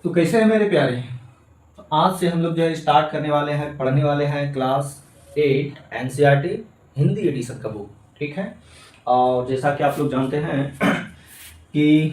तो कैसे हैं मेरे प्यारे। तो आज से हम लोग जो है स्टार्ट करने वाले हैं, पढ़ने वाले हैं क्लास 8 एनसीईआरटी हिंदी एडिशन का बुक। ठीक है, और जैसा कि आप लोग जानते हैं कि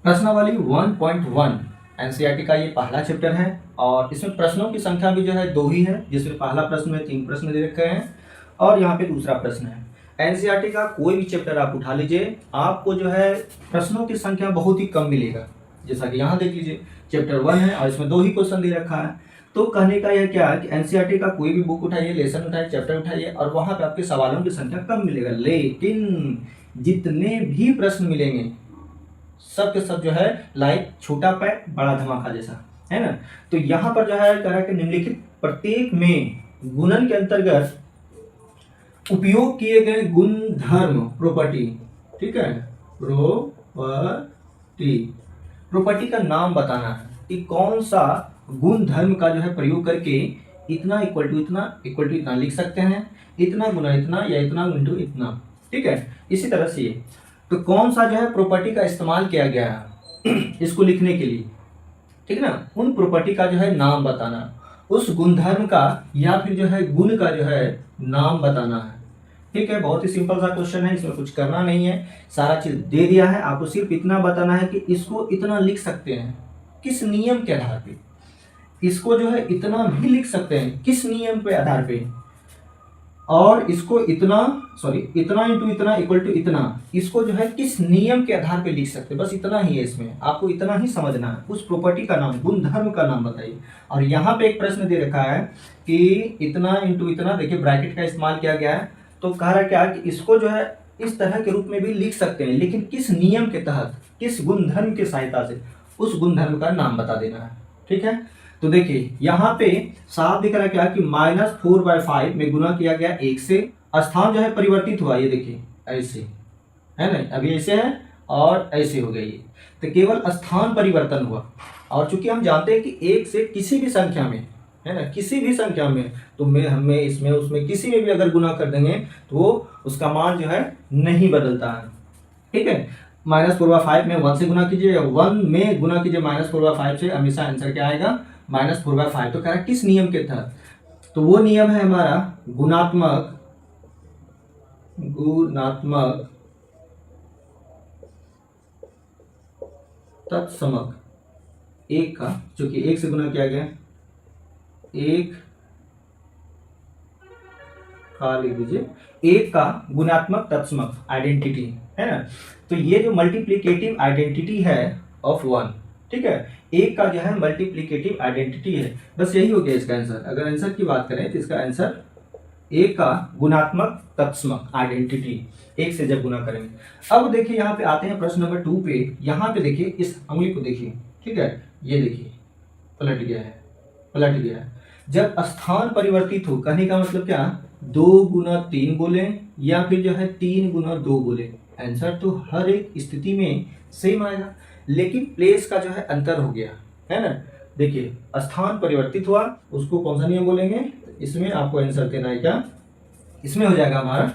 प्रश्नावली 1.1 एनसीईआरटी का ये पहला चैप्टर है और इसमें प्रश्नों की संख्या भी जो है 2 ही है, जिसमें पहला प्रश्न में 3 प्रश्न दे रखे हैं और यहाँ पे दूसरा प्रश्न है। एनसीईआरटी का कोई भी चैप्टर आप उठा लीजिए, आपको जो है प्रश्नों की संख्या बहुत ही कम मिलेगा। जैसा कि यहाँ देख लीजिए चैप्टर 1 है और इसमें 2 ही क्वेश्चन दे रखा है। तो कहने का यह क्या है कि एनसीईआरटी का कोई भी बुक उठाइए, लेसन उठाइए, चैप्टर उठाइए और वहाँ पे आपके सवालों की संख्या कम मिलेगा, लेकिन जितने भी प्रश्न मिलेंगे सब के सब जो है लाइक छोटा पैक बड़ा धमाका जैसा है ना। तो यहाँ पर जो है कह रहा है कि निम्नलिखित प्रत्येक में गुणन के अंतर्गत उपयोग किए गए गुण धर्म प्रॉपर्टी, ठीक है, प्रॉपर्टी का नाम बताना है कि कौन सा गुण धर्म का जो है प्रयोग करके इतना इक्वल टू इतना लिख सकते हैं, इतना गुना इतना या इतना इंटू इतना। ठीक है, इसी तरह से ये तो कौन सा जो है प्रॉपर्टी का इस्तेमाल किया गया है इसको लिखने के लिए, ठीक है ना। उन प्रॉपर्टी का जो है नाम बताना, उस गुणधर्म का या फिर जो है गुण का जो है नाम बताना है। ठीक है, बहुत ही सिंपल सा क्वेश्चन है, इसमें कुछ करना नहीं है, सारा चीज दे दिया है, आपको सिर्फ इतना बताना है कि इसको इतना लिख सकते हैं किस नियम के आधार पे, इसको जो है इतना भी लिख सकते हैं किस नियम पे आधार पे, और इसको इतना इंटू इतना इक्वल टू इतना, इसको जो है किस नियम के आधार पे लिख सकते हैं। बस इतना ही है, इसमें आपको इतना ही समझना है। उस प्रॉपर्टी का नाम, गुण धर्म का नाम बताइए। और यहाँ पे एक प्रश्न दे रखा है कि इतना इंटू इतना, देखिए ब्रैकेट का इस्तेमाल किया गया है, तो कह रहा क्या कि इसको जो है इस तरह के रूप में भी लिख सकते हैं, लेकिन किस नियम के तहत, किस गुणधर्म की सहायता से, उस गुणधर्म का नाम बता देना है। ठीक है, तो देखिए यहाँ पे साफ दिख रहा है क्या कि -4/5 में गुना किया गया 1 से, स्थान जो है परिवर्तित हुआ, ये देखिए ऐसे है ना, अभी ऐसे है और ऐसे हो गई, तो केवल स्थान परिवर्तन हुआ। और चूंकि हम जानते हैं कि 1 से किसी भी संख्या में, है ना, किसी भी संख्या में, तो हमें इसमें उसमें किसी में भी अगर गुना कर देंगे तो वो उसका मान जो है नहीं बदलता है। ठीक है, -4/5 में 1 से गुना कीजिए, 1 में गुना कीजिए -4/5 से, हमेशा आंसर क्या आएगा -4/5। तो कह रहा है किस नियम के तहत, तो वो नियम है हमारा गुणात्मक तत्समक 1 का, जो कि 1 से गुना किया गया 1 का, लिख दीजिए 1 का गुणात्मक तत्समक आइडेंटिटी, है ना। तो ये जो मल्टीप्लिकेटिव आइडेंटिटी है ऑफ 1, ठीक है, 1 का जो है मल्टीप्लिकेटिव आइडेंटिटी है। बस यही हो गया इसका आंसर। अगर आंसर की बात करें तो इसका आंसर 1 का गुणात्मक तत्समक आइडेंटिटी, 1 से जब गुना करेंगे। अब देखिए यहाँ पे आते हैं प्रश्न नंबर 2 पे। यहाँ पे देखिए इस उंगली को देखिए, ठीक है, ये देखिए पलट गया है। जब स्थान परिवर्तित हो, कहने का मतलब क्या, 2 गुना 3 बोले या फिर जो है 3 गुना 2 बोले, आंसर तो हर एक स्थिति में सेम आएगा, लेकिन प्लेस का जो है अंतर हो गया, है ना। देखिए स्थान परिवर्तित हुआ, उसको कौन सा नियम बोलेंगे, इसमें आपको आंसर देना है क्या, इसमें हो जाएगा हमारा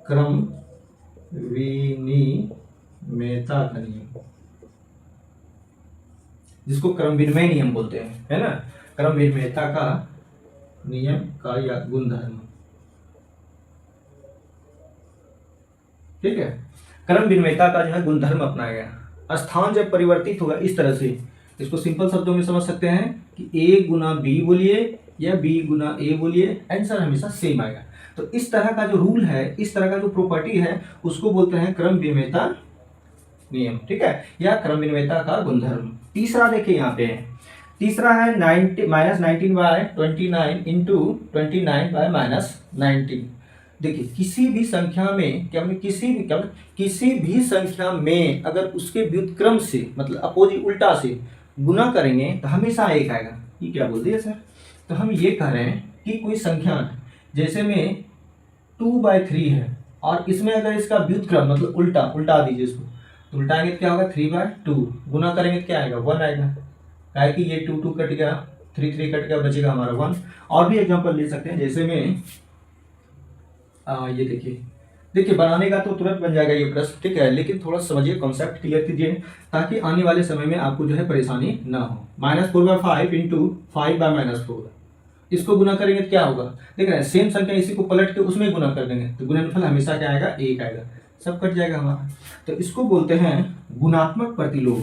क्रम विनिमयता का नियम, जिसको क्रम विनिमय नियम बोलते हैं, है ना, क्रम विनिमयता का नियम का या गुणधर्म। ठीक है, क्रम विनिमयता का जो है गुणधर्म अपनाया गया। स्थान जब परिवर्तित होगा इस तरह से, इसको सिंपल शब्दों में समझ सकते हैं कि A गुना B बोलिए या B गुना A बोलिए, आंसर हमेशा सेम आएगा। तो इस तरह का जो रूल है, इस तरह का जो प्रॉपर्टी है, उसको बोलते हैं क्रम विनिमयता नियम, ठीक है, या क्रम विनिमयता का गुणधर्म। तीसरा देखिए यहाँ पे, तीसरा है -19/29 इंटू 29/-19। देखिए किसी भी संख्या में किसी भी संख्या में अगर उसके व्युत्क्रम से, मतलब अपोजिट उल्टा से गुना करेंगे तो हमेशा 1 आएगा। ये क्या बोल दिया सर, तो हम ये कह रहे हैं कि कोई संख्या जैसे में 2/3 है और इसमें अगर इसका व्युत्क्रम मतलब उल्टा दीजिए इसको, तो उल्टाएंगे तो क्या होगा 3/2, गुना करेंगे तो क्या आएगा 1 आएगा, क्या है कि ये 2 कट गया, 3 कट गया, बचेगा हमारा 1। और भी एग्जांपल ले सकते हैं, जैसे में ये देखिए देखिए बनाने का तो तुरंत बन जाएगा ये प्रश्न, ठीक है, लेकिन थोड़ा समझिए, कॉन्सेप्ट क्लियर कीजिए ताकि आने वाले समय में आपको जो है परेशानी ना हो। -4/5 इंटू 5/-4, इसको गुना करेंगे तो क्या होगा, देख रहे हैं सेम संख्या इसी को पलट के उसमें गुना कर देंगे तो गुणनफल हमेशा क्या आएगा, 1 आएगा, सब कट जाएगा हमारा। तो इसको बोलते हैं गुणात्मक प्रतिलोम।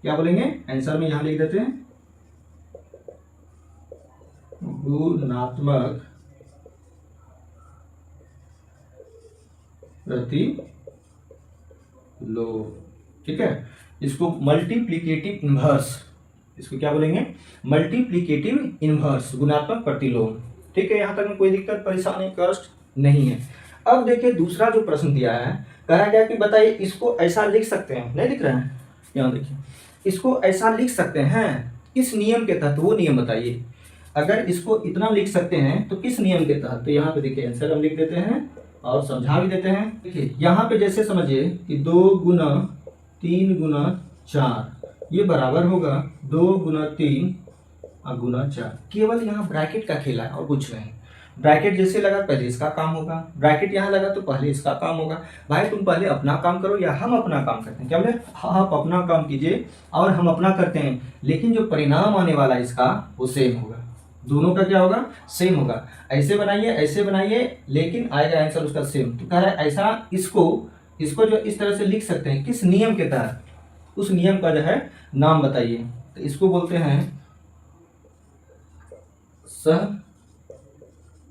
क्या बोलेंगे, आंसर में यहां लिख देते हैं गुणात्मक प्रतिलोम, ठीक है। इसको मल्टीप्लिकेटिव इनवर्स, इसको क्या बोलेंगे, मल्टीप्लिकेटिव इनवर्स, गुणात्मक प्रतिलोम, ठीक है। यहां तक में कोई दिक्कत परेशानी कष्ट नहीं है। अब देखिए दूसरा जो प्रश्न दिया है, कह रहा क्या कि बताइए इसको ऐसा लिख सकते हैं, नहीं दिख रहा है, यहाँ देखिए, इसको ऐसा लिख सकते हैं किस नियम के तहत, वो नियम बताइए। अगर इसको इतना लिख सकते हैं तो किस नियम के तहत, तो यहाँ पे देखिए आंसर हम लिख देते हैं और समझा भी देते हैं। देखिए यहाँ पे जैसे समझिए कि 2 गुना 3 गुना 4 ये बराबर होगा 2 गुना 3 और गुना 4। केवल यहाँ ब्रैकेट का खेला है और कुछ नहीं। ब्रैकेट जैसे लगा पहले इसका काम होगा, ब्रैकेट यहाँ लगा तो पहले इसका काम होगा। भाई तुम पहले अपना काम करो या हम अपना काम करते हैं, क्या बोले, आप अपना काम कीजिए और हम अपना करते हैं, लेकिन जो परिणाम आने वाला इसका वो सेम होगा, दोनों का क्या होगा, सेम होगा। ऐसे बनाइए लेकिन आएगा आंसर उसका सेम। तो कह रहा है ऐसा इसको जो इस तरह से लिख सकते हैं किस नियम के तहत, उस नियम का जो है नाम बताइए। तो इसको बोलते हैं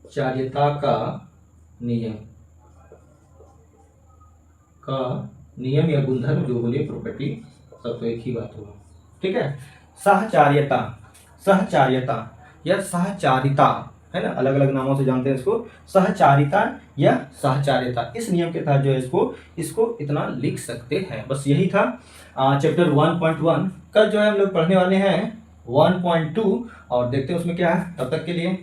सहचार्यता का नियम या गुणधर्म, जो बोले प्रॉपर्टी, सब तो एक ही बात होगा, ठीक है। सहचार्यता या सहचारिता है ना, अलग अलग नामों से जानते हैं इसको, सहचारिता या सहचार्यता, इस नियम के तहत जो है इसको इतना लिख सकते हैं। बस यही था चैप्टर 1.1। कल जो है हम लोग पढ़ने वाले हैं 1.2 और देखते हैं उसमें क्या है। तब तक के लिए